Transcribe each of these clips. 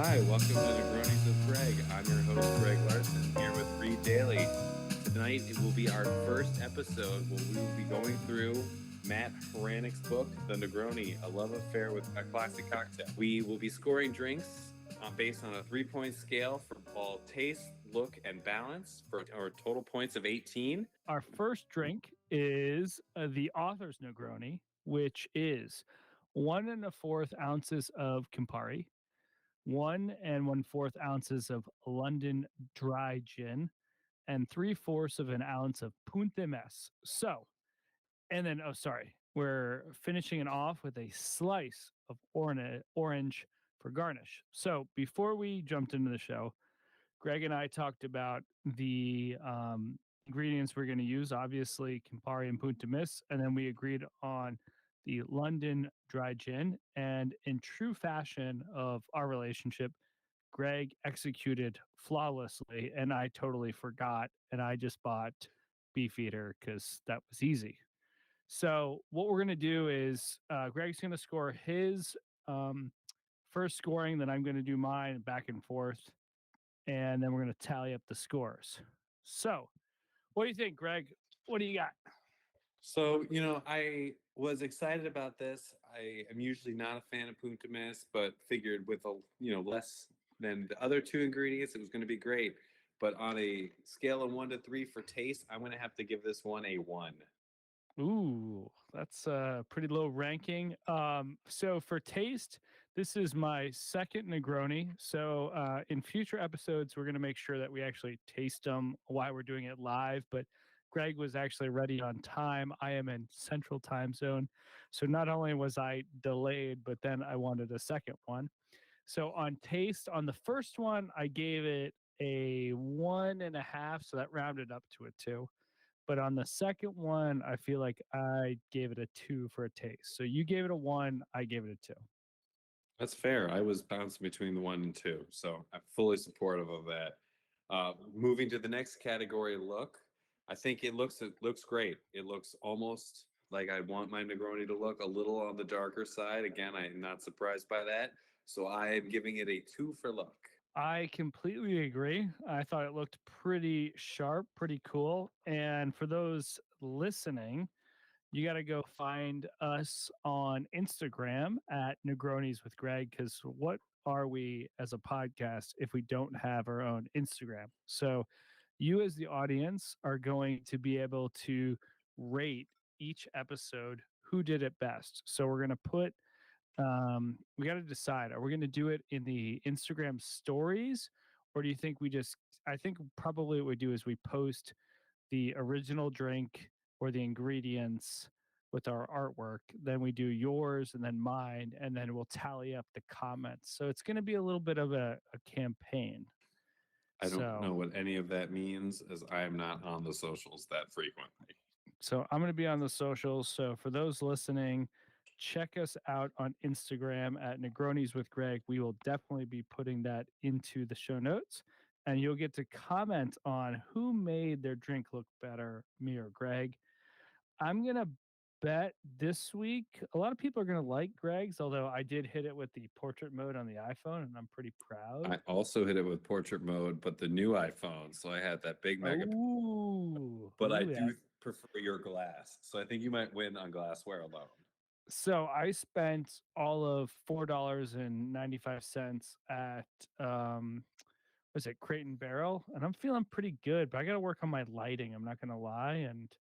Hi, welcome to Negronis with Greg. I'm your host, Greg Larson, here with Reed Daly. Tonight it will be our first episode where we will be going through Matt Hranek's book, The Negroni A Love Affair with a Classic Cocktail. We will be scoring drinks based on a 3-point scale for all taste, look, and balance for our total points of 18. Our first drink is the author's Negroni, which is 1 1/4 ounces of Campari, 1 1/4 ounces of London dry gin, and 3/4 of an ounce of Punta Mes. So, and then, we're finishing it off with a slice of orange for garnish. So, before we jumped into the show, Greg and I talked about the ingredients we're going to use, obviously Campari and Punta Mis, and then we agreed on the London dry gin. And in true fashion of our relationship, Greg executed flawlessly, and I totally forgot, and I just bought Beefeater because that was easy. So what we're going to do is Greg's going to score his first scoring, then I'm going to do mine back and forth, and then we're going to tally up the scores. So, what do you think, Greg? What do you got? So, I was excited about this. I am usually not a fan of Punta Mis, but figured with less than the other two ingredients, it was going to be great. But on a scale of 1 to 3 for taste, I'm going to have to give this one a 1. Ooh, that's a pretty low ranking. So for taste, this is my second Negroni. So in future episodes, we're going to make sure that we actually taste them while we're doing it live. But Greg was actually ready on time. I am in Central Time Zone. So not only was I delayed, but then I wanted a second one. So on taste, on the first one, I gave it a 1.5. So that rounded up to a 2. But on the second one, I feel like I gave it a 2 for a taste. So you gave it a 1, I gave it a 2. That's fair. I was bouncing between the 1 and 2, so I'm fully supportive of that. Moving to the next category, look. I think it looks great. It looks almost like I want my Negroni to look a little on the darker side. Again, I'm not surprised by that. So I am giving it a 2 for look. I completely agree. I thought it looked pretty sharp, pretty cool. And for those listening, you got to go find us on Instagram at Negronis with Greg, because what are we as a podcast if we don't have our own Instagram? So you as the audience are going to be able to rate each episode who did it best. So we're going to put we got to decide, are we going to do it in the Instagram stories, or do you think we just, I think probably what we do is we post the original drink or the ingredients with our artwork, then we do yours and then mine, and then we'll tally up the comments. So it's going to be a little bit of a campaign. I don't So know what any of that means, as I am not on the socials that frequently. So I'm going to be on the socials. So for those listening, check us out on Instagram at Negronis with Greg. We will definitely be putting that into the show notes, and you'll get to comment on who made their drink look better, me or Greg. I'm going to bet this week a lot of people are going to like Greg's, although I did hit it with the portrait mode on the iPhone, and I'm pretty proud. I also hit it with portrait mode, but the new iPhone. So I had that big mega. But I Yeah. do prefer your glass. So I think you might win on glassware alone. So I spent all of $4.95 at was it Crate and Barrel, and I'm feeling pretty good, but I got to work on my lighting. I'm not gonna lie, and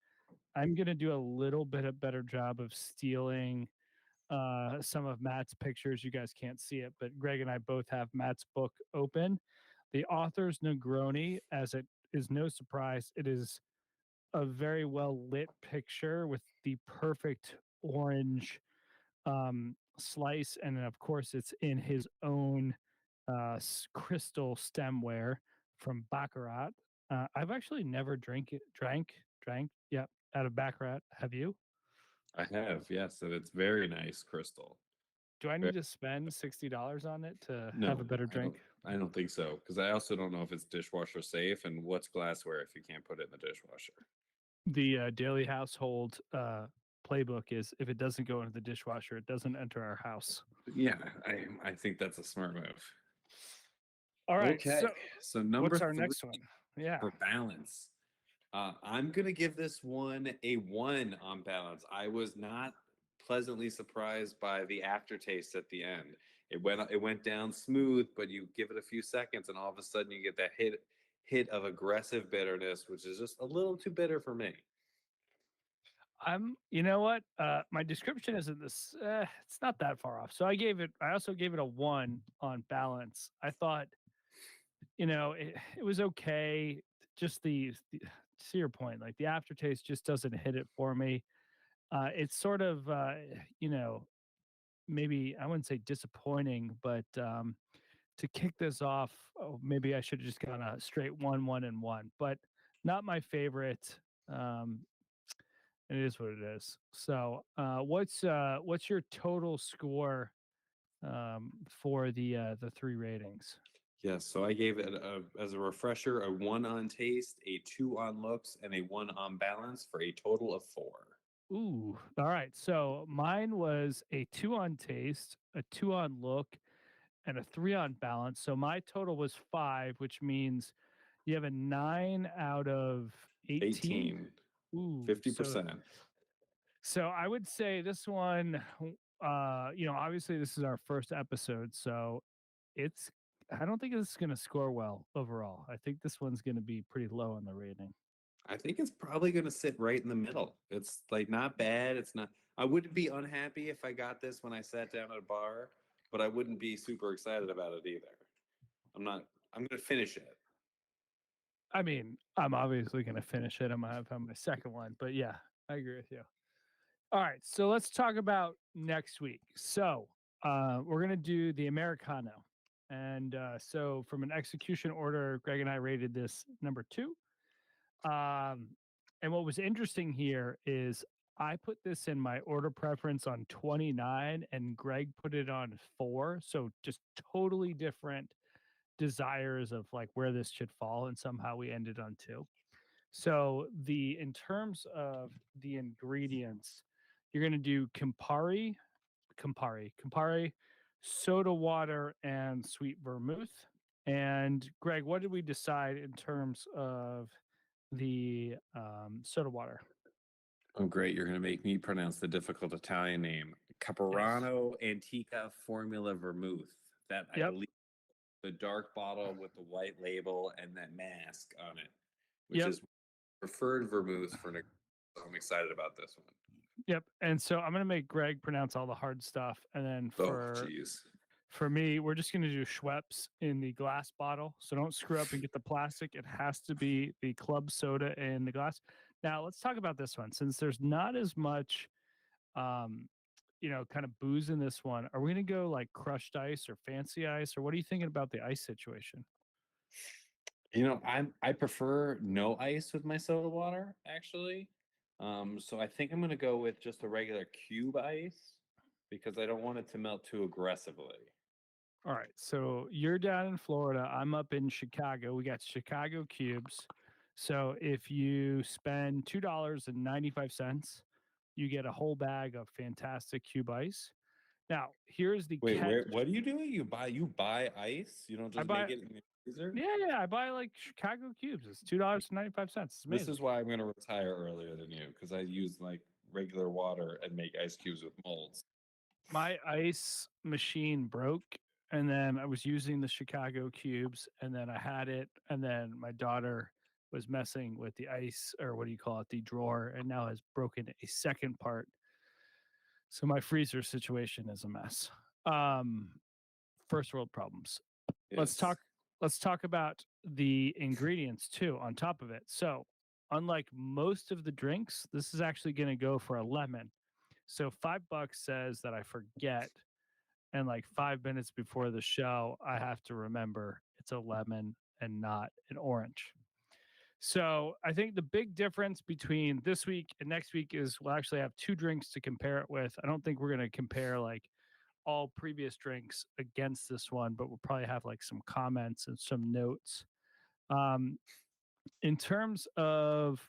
I'm gonna do a little bit of better job of stealing some of Matt's pictures. You guys can't see it, but Greg and I both have Matt's book open. The author's Negroni, as it is no surprise, it is a very well lit picture with the perfect orange slice, and then of course it's in his own crystal stemware from Baccarat. I've actually never drank, yep, out of Baccarat. Have you? I have, yes, and it's very nice crystal. Do I Very, need to spend $60 on it to have a no, better I don't. drink? I don't think so, because I also don't know if it's dishwasher safe, and what's glassware if you can't put it in the dishwasher. The daily household playbook is if it doesn't go into the dishwasher, it doesn't enter our house. Yeah, I think that's a smart move. All right. Okay, So so number what's our three next one? Yeah. for balance. I'm gonna give this one a one on balance. I was not pleasantly surprised by the aftertaste at the end. It went down smooth, but you give it a few seconds, and all of a sudden you get that hit of aggressive bitterness, which is just a little too bitter for me. You know what? My description isn't this, it's not that far off. So I also gave it a one on balance. I thought, it was okay. Just to your point, like the aftertaste just doesn't hit it for me. It's sort of, you know, maybe I wouldn't say disappointing, but to kick this off, oh, maybe I should have just gone a straight one, one, and one, but not my favorite. Um, it is what it is. So, what's your total score for the three ratings? Yes, so I gave it as a refresher a one on taste, a two on looks, and a one on balance for a total of four. Ooh, all right. So mine was a two on taste, a two on look, and a three on balance. So my total was five, which means you have a 9 out of 18. 18, Ooh, so 50%. I would say this one, obviously this is our first episode, so it's I don't think this is going to score well overall. I think this one's going to be pretty low on the rating. I think it's probably going to sit right in the middle. It's like not bad. It's not. I wouldn't be unhappy if I got this when I sat down at a bar, but I wouldn't be super excited about it either. I'm not. I'm going to finish it. I mean, I'm obviously going to finish it. I'm going to have my second one, but yeah, I agree with you. All right, so let's talk about next week. So we're going to do the Americano. And so from an execution order, Greg and I rated this number two. Um, and what was interesting here is I put this in my order preference on 29 and Greg put it on 4. So just totally different desires of like where this should fall. And somehow we ended on 2. So in terms of the ingredients, you're going to do Campari, soda water, and sweet vermouth. And Greg, what did we decide in terms of the soda water? Oh, great! You're going to make me pronounce the difficult Italian name, Yes. Caparano Antica Formula Vermouth. That I Yep. believe the dark bottle with the white label and that mask on it, which Yep. is preferred vermouth for Negroni. So I'm excited about this one. Yep. And so I'm going to make Greg pronounce all the hard stuff. And then Oh, geez. for me, we're just going to do Schweppes in the glass bottle. So don't screw up and get the plastic. It has to be the club soda in the glass. Now, let's talk about this one. Since there's not as much, um, kind of booze in this one, are we going to go like crushed ice or fancy ice? Or what are you thinking about the ice situation? I prefer no ice with my soda water, actually. So I think I'm gonna go with just a regular cube ice because I don't want it to melt too aggressively. All right. So you're down in Florida. I'm up in Chicago. We got Chicago cubes. So if you spend $2.95, you get a whole bag of fantastic cube ice. Now, here's the Wait, catch. what do you do? You buy ice? You don't I just buy, make it in the freezer? yeah, I buy like Chicago cubes. It's $2.95. It's This amazing. is why I'm gonna retire earlier than you because I use like regular water and make ice cubes with molds. My ice machine broke, and then I was using the Chicago cubes, and then I had it, and then my daughter was messing with the ice, or what do you call it, the drawer, and now has broken a second part. So my freezer situation is a mess. Um, First world problems. Let's Yes. talk. Let's talk about the ingredients too. On top of it, so unlike most of the drinks, this is actually going to go for a lemon. So $5 says that I forget, and like 5 minutes before the show, I have to remember it's a lemon and not an orange. So I think the big difference between this week and next week is we'll actually have two drinks to compare it with. I don't think we're going to compare like all previous drinks against this one, but we'll probably have like some comments and some notes. Um, in terms of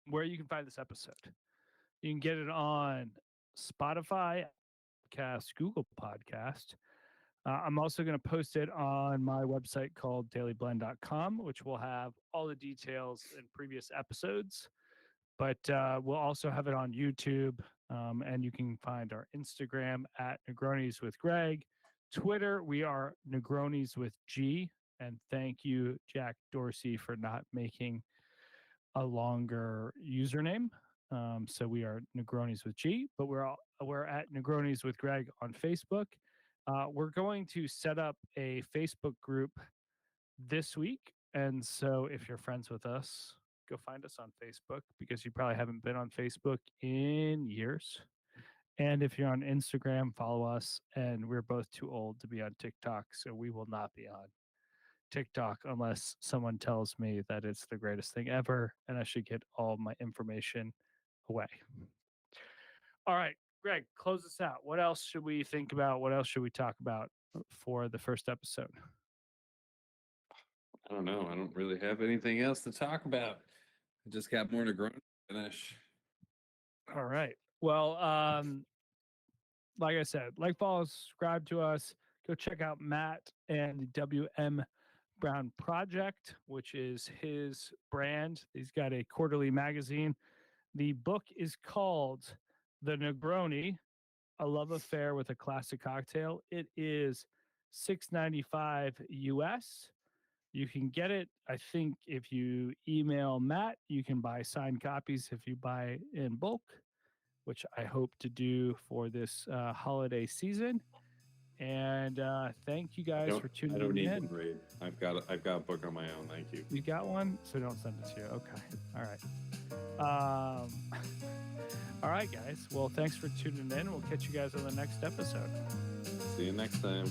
where you can find this episode, you can get it on Spotify, Podcast, Google Podcast, I'm also going to post it on my website called dailyblend.com, which will have all the details in previous episodes. But we'll also have it on YouTube, and you can find our Instagram at Negronis with Greg. Twitter, we are Negronis with G. And thank you, Jack Dorsey, for not making a longer username. So we are Negronis with G, but we're at Negronis with Greg on Facebook. We're going to set up a Facebook group this week, and so if you're friends with us, go find us on Facebook because you probably haven't been on Facebook in years. And if you're on Instagram, follow us. And we're both too old to be on TikTok, so we will not be on TikTok unless someone tells me that it's the greatest thing ever and I should get all my information away. All right, Greg, close us out. What else should we think about? What else should we talk about for the first episode? I don't know. I don't really have anything else to talk about. I just got more Negroni to finish. All right. Well, like I said, like, follow, subscribe to us. Go check out Matt and the WM Brown Project, which is his brand. He's got a quarterly magazine. The book is called The Negroni A Love Affair with a Classic Cocktail. It is $6.95 US. You can get it, I think, if you email Matt. You can buy signed copies if you buy in bulk, which I hope to do for this holiday season. And thank you guys for tuning in. I don't need to read. I've got a book on my own. Thank you. You got one? So don't send it to you. Okay. All right. All right, guys. Well, thanks for tuning in. We'll catch you guys on the next episode. See you next time.